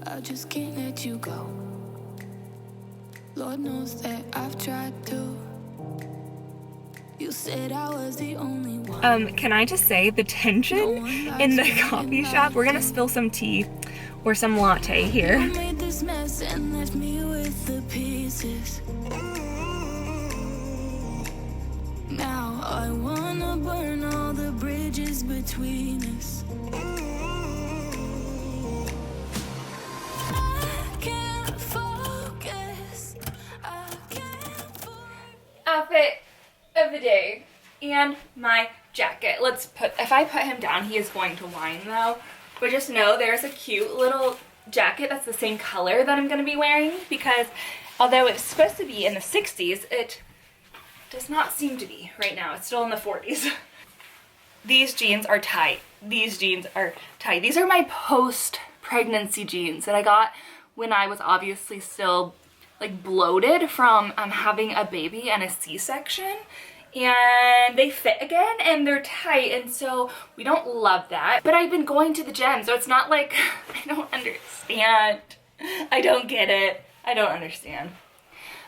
I just can't let you go. Lord knows that I've tried to. You said I was the only one. Can I just say the tension in the coffee shop? We're gonna spill some tea or some latte here. You made this mess and left me with the pieces. Now I wanna burn all the bridges between us. I can't focus. I can't focus. Outfit of the day and my jacket. If I put him down, he is going to whine though. But just know there's a cute little jacket that's the same color that I'm gonna be wearing, because although it's supposed to be in the 60s, it does not seem to be right now. It's still in the 40s. These jeans are tight. These jeans are tight. These are my post-pregnancy jeans that I got when I was obviously still like bloated from having a baby and a C-section, and they fit again and they're tight, and so we don't love that. But I've been going to the gym, so it's not like I don't understand. I don't get it. I don't understand.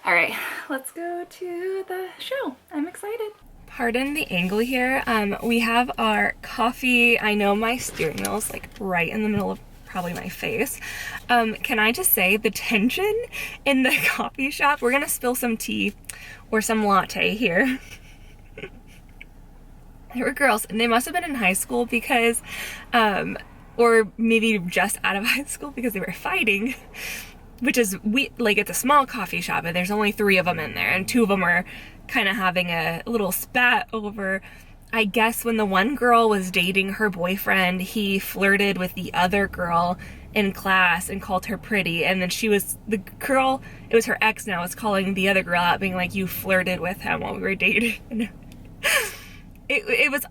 All right, let's go to the show. I'm excited. Pardon the angle here. We have our coffee. I know my steering wheel's like right in the middle of probably my face. Can I just say the tension in the coffee shop? We're gonna spill some tea or some latte here. There were girls, and they must have been in high school because, or maybe just out of high school, because they were fighting. Which is, it's a small coffee shop, but there's only 3 of them in there, and 2 of them are kind of having a little spat over, I guess when the one girl was dating her boyfriend, he flirted with the other girl in class and called her pretty, and then the girl, it was her ex now, was calling the other girl out, being like, you flirted with him while we were dating. It was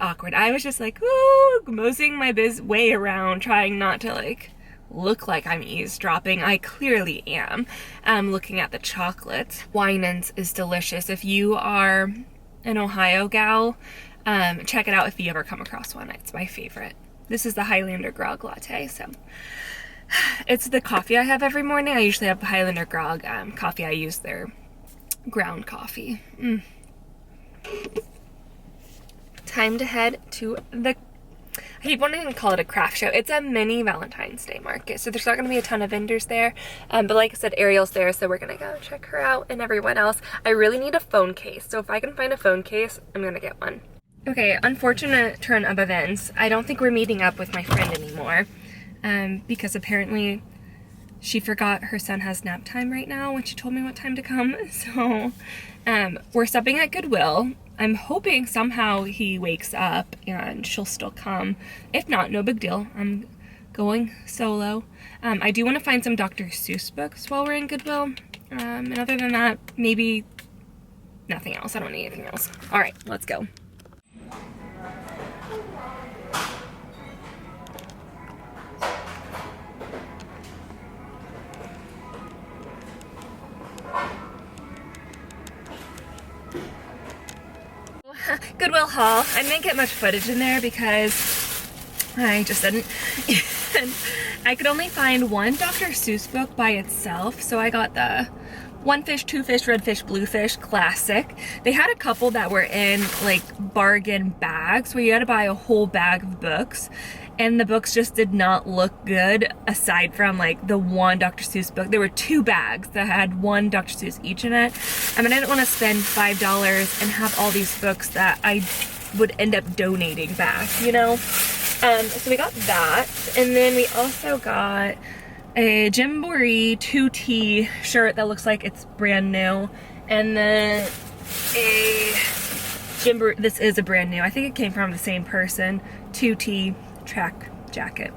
awkward. I was just like, ooh, moseying my way around, trying not to like look like I'm eavesdropping. I clearly am. Looking at the chocolate. Winans is delicious. If you are an Ohio gal, check it out if you ever come across one. It's my favorite. This is the Highlander Grog Latte, so it's the coffee I have every morning. I usually have Highlander Grog coffee. I use their ground coffee. Time to head to the, I keep wanting to call it a craft show. It's a mini Valentine's Day market, so there's not going to be a ton of vendors there. But like I said, Ariel's there, so we're going to go check her out and everyone else. I really need a phone case, so if I can find a phone case, I'm going to get one. Okay, unfortunate turn of events. I don't think we're meeting up with my friend anymore, because apparently she forgot her son has nap time right now when she told me what time to come. So we're stopping at Goodwill. I'm hoping somehow he wakes up and she'll still come. If not, no big deal. I'm going solo. I do want to find some Dr. Seuss books while we're in Goodwill. And other than that, maybe nothing else. I don't need anything else. All right, let's go. Goodwill haul. I didn't get much footage in there because I just didn't. And I could only find one Dr. Seuss book by itself, so I got the One Fish, Two Fish, Red Fish, Blue Fish classic. They had a couple that were in like bargain bags where you had to buy a whole bag of books, and the books just did not look good aside from like the one Dr. Seuss book. There were 2 bags that had one Dr. Seuss each in it. I mean, I didn't want to spend $5 and have all these books that I would end up donating back, you know? So we got that, and then we also got a Jamboree 2T shirt that looks like it's brand new, and then a Jamboree, this is a brand new, I think it came from the same person, 2T track jacket,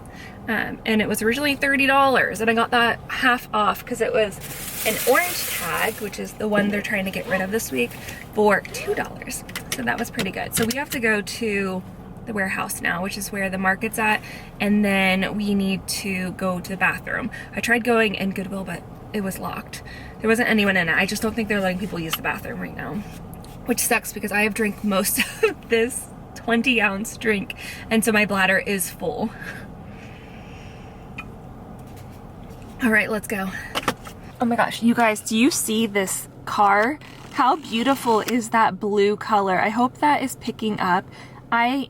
and it was originally $30, and I got that half off because it was an orange tag, which is the one they're trying to get rid of this week, for $2, so that was pretty good. So we have to go to the warehouse now, which is where the market's at, and then we need to go to the bathroom. I tried going in Goodwill, but it was locked. There wasn't anyone in it. I just don't think they're letting people use the bathroom right now, which sucks because I have drank most of this 20-ounce drink, and so my bladder is full. All right, let's go. Oh my gosh, you guys, do you see this car? How beautiful is that blue color? I hope that is picking up. I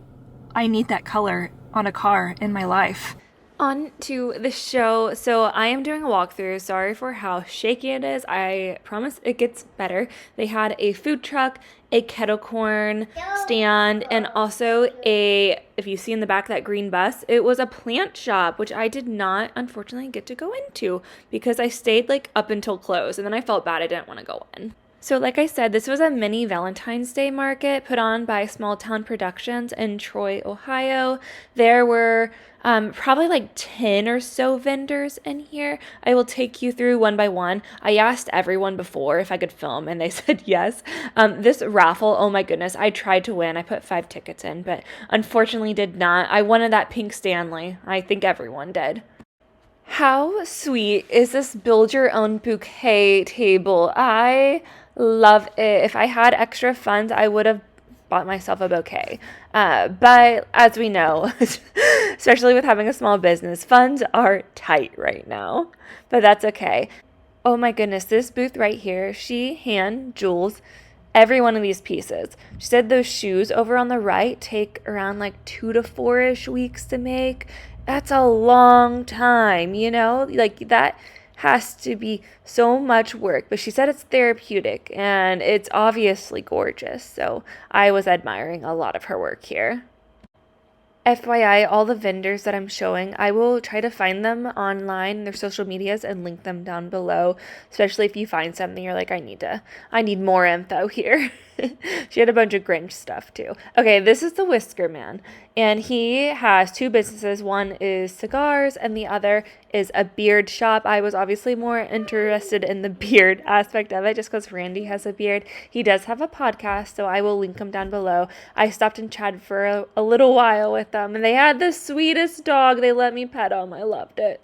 need that color on a car in my life. On to the show. So I am doing a walkthrough. Sorry for how shaky it is. I promise it gets better. They had a food truck, a kettle corn stand, and also if you see in the back that green bus, it was a plant shop, which I did not unfortunately get to go into because I stayed like up until close, and then I felt bad I didn't want to go in. So like I said, this was a mini Valentine's Day market put on by Small Town Productions in Troy, Ohio. There were probably like 10 or so vendors in here. I will take you through one by one. I asked everyone before if I could film, and they said yes. This raffle, oh my goodness, I tried to win. I put 5 tickets in, but unfortunately did not. I wanted that pink Stanley. I think everyone did. How sweet is this build your own bouquet table? I love it. If I had extra funds, I would have bought myself a bouquet. But as we know, especially with having a small business, funds are tight right now. But that's okay. Oh my goodness, this booth right here, she hand jewels every one of these pieces. She said those shoes over on the right take around like 2 to 4-ish weeks to make. That's a long time, you know? Like that has to be so much work. But she said it's therapeutic and it's obviously gorgeous. So I was admiring a lot of her work here. FYI, all the vendors that I'm showing, I will try to find them online, their social medias, and link them down below, especially if you find something you're like, I need more info here. She had a bunch of Grinch stuff too. Okay, this is the Whisker Man, and he has 2 businesses. One is cigars, and the other is a beard shop. I was obviously more interested in the beard aspect of it just because Randy has a beard. He does have a podcast, so I will link him down below. I stopped and chatted for a little while with them, and they had the sweetest dog. They let me pet him. I loved it.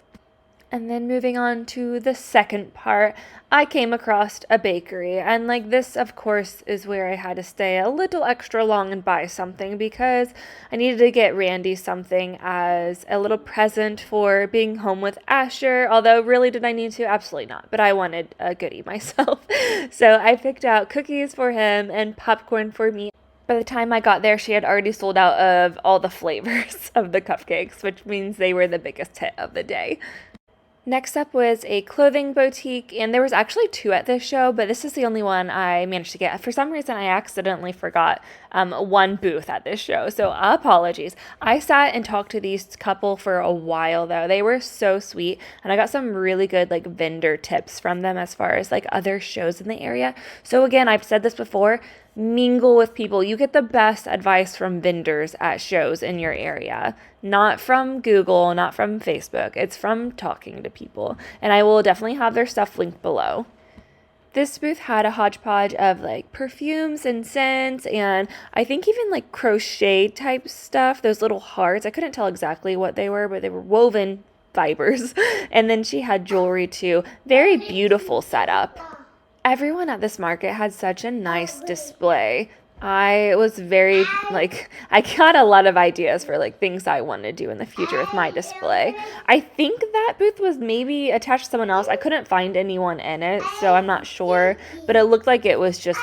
And then moving on to the second part, I came across a bakery. And like this, of course, is where I had to stay a little extra long and buy something because I needed to get Randy something as a little present for being home with Asher. Although really did I need to? Absolutely not. But I wanted a goodie myself. So I picked out cookies for him and popcorn for me. By the time I got there, she had already sold out of all the flavors of the cupcakes, which means they were the biggest hit of the day. Next up was a clothing boutique, and there was actually 2 at this show, but this is the only one I managed to get. For some reason, I accidentally forgot one booth at this show, so apologies. I sat and talked to these couple for a while, though. They were so sweet, and I got some really good like vendor tips from them as far as like other shows in the area. So again, I've said this before, mingle with people. You get the best advice from vendors at shows in your area. Not from Google, not from Facebook. It's from talking to people. And I will definitely have their stuff linked below. This booth had a hodgepodge of like perfumes and scents and I think even like crochet type stuff, those little hearts. I couldn't tell exactly what they were, but they were woven fibers. And then she had jewelry too. Very beautiful setup. Everyone at this market had such a nice display. I was very, I got a lot of ideas for, things I want to do in the future with my display. I think that booth was maybe attached to someone else. I couldn't find anyone in it, so I'm not sure. But it looked like it was just,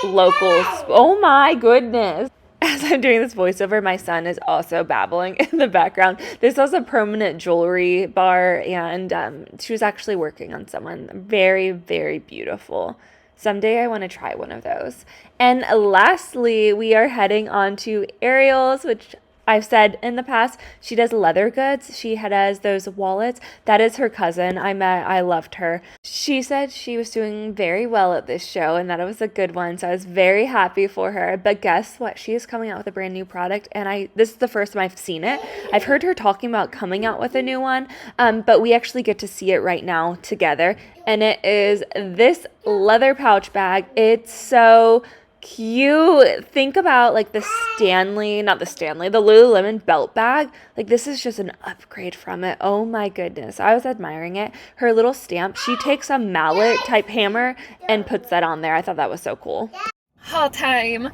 locals. Oh, my goodness. As I'm doing this voiceover, my son is also babbling in the background. This was a permanent jewelry bar, and she was actually working on someone very, very beautiful. Someday I want to try one of those. And lastly, we are heading on to Ariel's, which I've said in the past, she does leather goods. She does those wallets. That is her cousin I met. I loved her. She said she was doing very well at this show and that it was a good one. So I was very happy for her. But guess what? She is coming out with a brand new product. And this is the first time I've seen it. I've heard her talking about coming out with a new one. But we actually get to see it right now together. And it is this leather pouch bag. It's so cute. Think about the Lululemon belt bag. This is just an upgrade from it. Oh my goodness. I was admiring it. Her little stamp, she takes a mallet type hammer and puts that on there. I thought that was so cool. Haul time.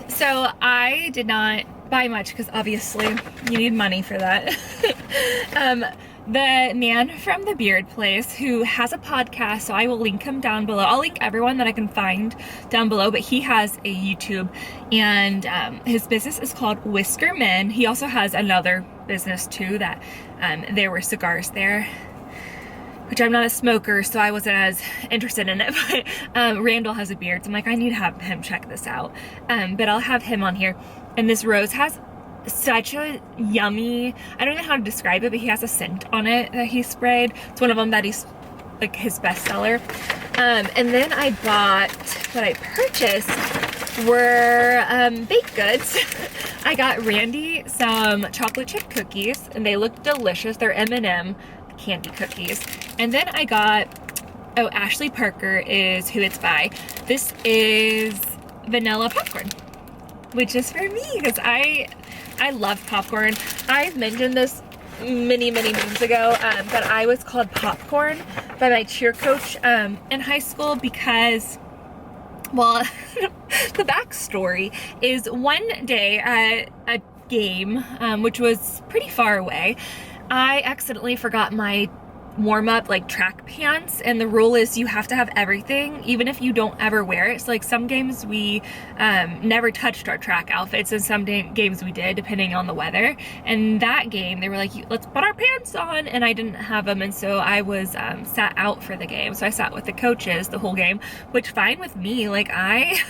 So I did not buy much because obviously you need money for that. the man from the beard place who has a podcast, so I will link him down below. I'll link everyone that I can find down below, but he has a YouTube, and his business is called Whisker Men. He also has another business too that there were cigars there, which I'm not a smoker, so I wasn't as interested in it, but Randall has a beard, so I'm like, I need to have him check this out. But I'll have him on here. And this rose has such a yummy, I don't know how to describe it, but he has a scent on it that he sprayed. It's one of them that he's like his bestseller. And then I bought, what I purchased were baked goods. I got Randy some chocolate chip cookies, and they look delicious. They're M&M candy cookies. And then I got, oh, Ashley Parker is who it's by. This is vanilla popcorn, which is for me because I love popcorn. I've mentioned this many moons ago, that I was called Popcorn by my cheer coach in high school because, well, the backstory is one day at a game, which was pretty far away, I accidentally forgot my warm-up like track pants, and the rule is you have to have everything even if you don't ever wear it. So like some games we never touched our track outfits, and some games we did depending on the weather. And that game they were like, let's put our pants on, and I didn't have them, and so I was sat out for the game. So I sat with the coaches the whole game, which fine with me. Like I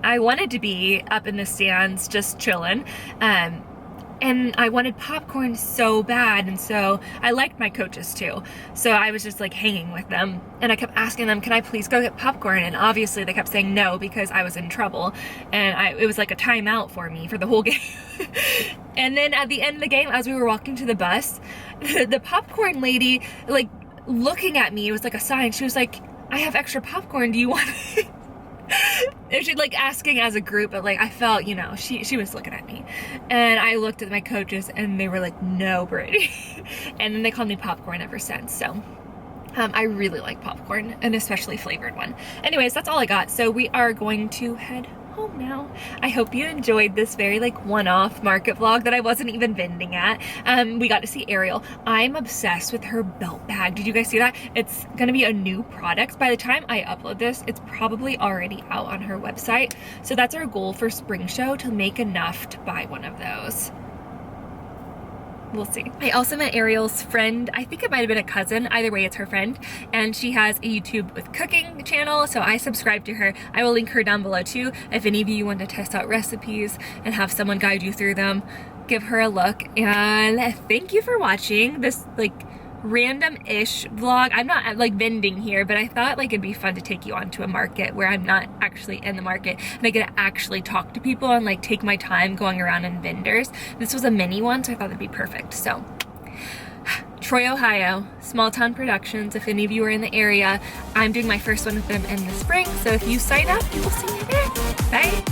wanted to be up in the stands just chilling, and I wanted popcorn so bad, and so I liked my coaches too. So I was just like hanging with them, and I kept asking them, can I please go get popcorn? And obviously they kept saying no because I was in trouble, and it was like a timeout for me for the whole game. And then at the end of the game, as we were walking to the bus, the popcorn lady, like looking at me, it was like a sign. She was like, I have extra popcorn, do you want it? And she'd like asking as a group, but like I felt, you know, she was looking at me, and I looked at my coaches and they were like, no, Brittany. And then they called me Popcorn ever since. So I really like popcorn, and especially flavored one. Anyways, that's all I got. So we are going to head home now. I hope you enjoyed this very like one-off market vlog that I wasn't even vending at. We got to see Ariel. I'm obsessed with her belt bag. Did you guys see that? It's gonna be a new product. By the time I upload this, it's probably already out on her website. So that's our goal for spring show, to make enough to buy one of those. We'll see. I also met Ariel's friend. I think it might have been a cousin. Either way, it's her friend. And she has a YouTube with cooking channel, so I subscribe to her. I will link her down below too. If any of you want to test out recipes and have someone guide you through them, give her a look. And thank you for watching this like random-ish vlog. I'm not like vending here, but I thought like it'd be fun to take you onto a market where I'm not actually in the market, and I get to actually talk to people and like take my time going around in vendors. This was a mini one, so I thought it'd be perfect. So Troy, Ohio, Small Town Productions. If any of you are in the area, I'm doing my first one with them in the spring, so if you sign up, you will see me there. Bye.